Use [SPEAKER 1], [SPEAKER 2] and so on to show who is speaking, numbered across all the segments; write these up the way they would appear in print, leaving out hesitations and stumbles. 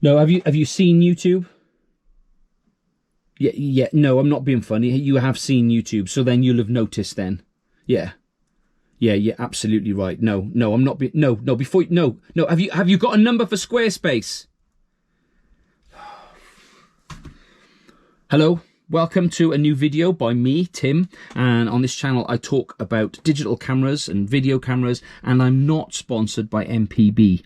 [SPEAKER 1] No, have you seen YouTube? Yeah, yeah. No, I'm not being funny. You have seen YouTube, so then you'll have noticed then. Yeah. Yeah, you're absolutely right. No, no, I'm not being no, before no. Have you got a number for Squarespace? Hello, welcome to a new video by me, Tim, and on this channel I talk about digital cameras and video cameras, and I'm not sponsored by MPB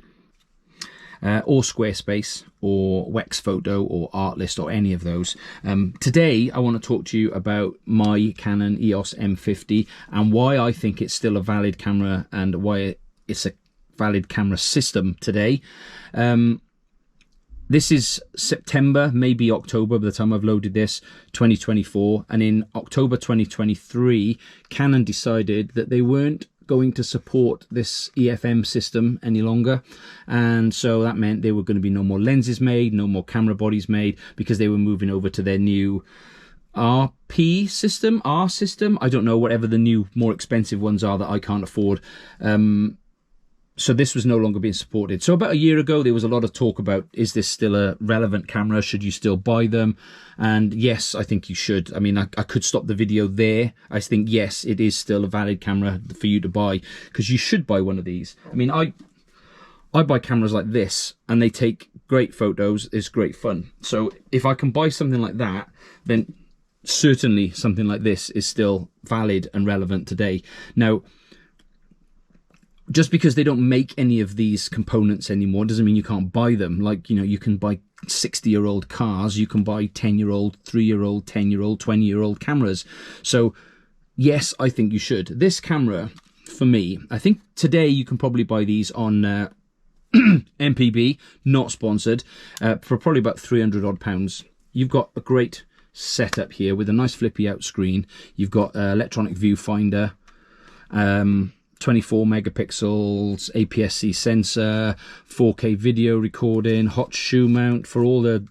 [SPEAKER 1] or Squarespace or Wexphoto or Artlist or any of those. Today I want to talk to you about my Canon EOS M50 and why I think it's still a valid camera and why it's a valid camera system today. This is September, maybe October by the time I've loaded this, 2024. And in October 2023, Canon decided that they weren't going to support this EFM system any longer. And so that meant there were going to be no more lenses made, no more camera bodies made, because they were moving over to their new R system. I don't know, whatever the new, more expensive ones are that I can't afford. So this was no longer being supported. So about a year ago, there was a lot of talk about, is this still a relevant camera? Should you still buy them? And yes, I think you should. I mean, I could stop the video there. I think, yes, it is still a valid camera for you to buy, because you should buy one of these. I mean, I buy cameras like this and they take great photos. It's great fun. So if I can buy something like that, then certainly something like this is still valid and relevant today. Now, just because they don't make any of these components anymore doesn't mean you can't buy them. Like, you know, you can buy 60-year-old cars, you can buy 10-year-old, 3-year-old, 10-year-old, 20-year-old cameras. So yes, I think you should. This camera, for me, I think today you can probably buy these on MPB, not sponsored, for probably about 300 odd pounds. You've got a great setup here with a nice flippy out screen. You've got electronic viewfinder, 24 megapixels, APS-C sensor, 4K video recording, hot shoe mount for all the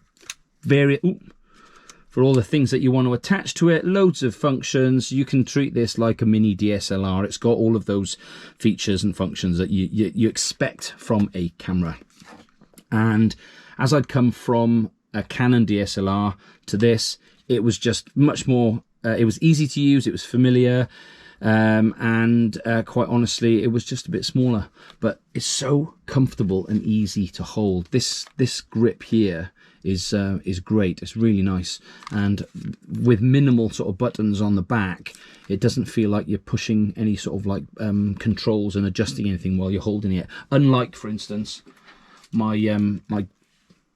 [SPEAKER 1] things that you want to attach to it. Loads of functions. You can treat this like a mini DSLR. It's got all of those features and functions that you expect from a camera. And as I'd come from a Canon DSLR to this, it was just much more, it was easy to use, it was familiar. And quite honestly, it was just a bit smaller, but it's so comfortable and easy to hold. This grip here is great. It's really nice, and with minimal sort of buttons on the back, it doesn't feel like you're pushing any sort of like controls and adjusting anything while you're holding it. Unlike, for instance, my my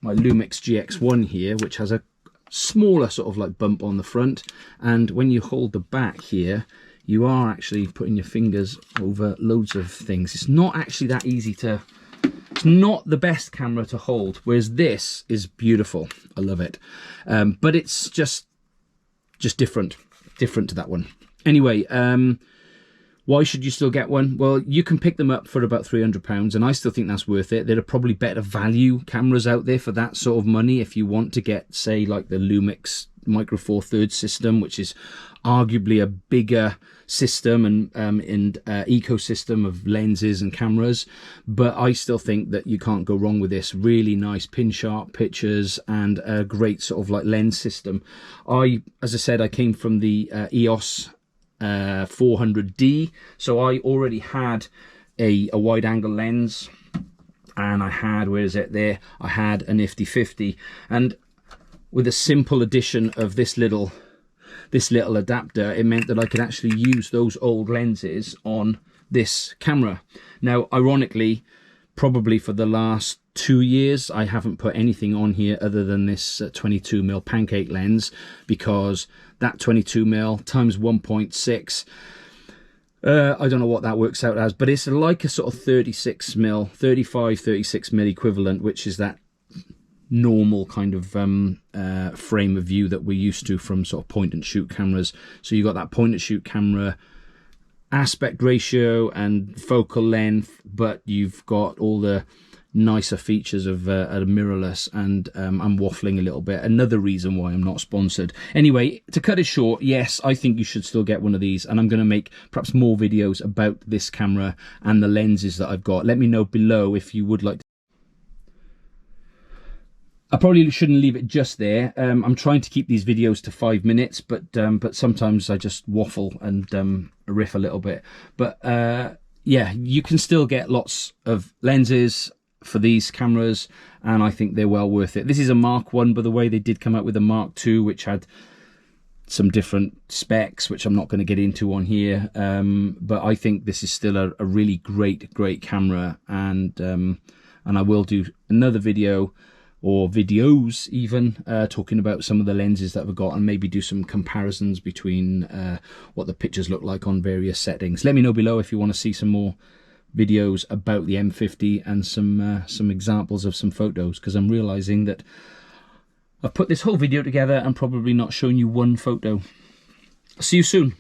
[SPEAKER 1] Lumix GX1 here, which has a smaller sort of like bump on the front, and when you hold the back here, you are actually putting your fingers over loads of things. It's not actually that easy to, it's not the best camera to hold, whereas this is beautiful. I love it. But it's just different to that one. Anyway, why should you still get one? Well, you can pick them up for about £300, and I still think that's worth it. There are probably better value cameras out there for that sort of money if you want to get, say, like the Lumix Micro Four Thirds system, which is arguably a bigger system and ecosystem of lenses and cameras. But I still think that you can't go wrong with this. Really nice pin sharp pictures and a great sort of like lens system. As I said, I came from the EOS 400D, so I already had a wide angle lens, and I had, where is it there, I had a nifty 50, and with a simple addition of this little adapter, it meant that I could actually use those old lenses on this camera. Now, ironically, probably for the last 2 years, I haven't put anything on here other than this 22mm pancake lens, because that 22mm times 1.6, I don't know what that works out as, but it's like a sort of 36mm, 36mm equivalent, which is that normal kind of frame of view that we're used to from sort of point and shoot cameras. So you got that point and shoot camera aspect ratio and focal length, but you've got all the nicer features of a mirrorless, and I'm waffling a little bit. Another reason why I'm not sponsored. Anyway, to cut it short, yes, I think you should still get one of these, and I'm going to make perhaps more videos about this camera and the lenses that I've got. Let me know below if you would like to. I probably shouldn't leave it just there. I'm trying to keep these videos to 5 minutes, but sometimes I just waffle and riff a little bit. But yeah, you can still get lots of lenses for these cameras, and I think they're well worth it. This is a Mark 1, by the way. They did come out with a Mark 2, which had some different specs, which I'm not going to get into on here. But I think this is still a really great camera, and I will do another video, or videos even, talking about some of the lenses that I've got, and maybe do some comparisons between what the pictures look like on various settings. Let me know below if you want to see some more videos about the M50 and some examples of some photos, because I'm realizing that I've put this whole video together and probably not shown you one photo. See you soon.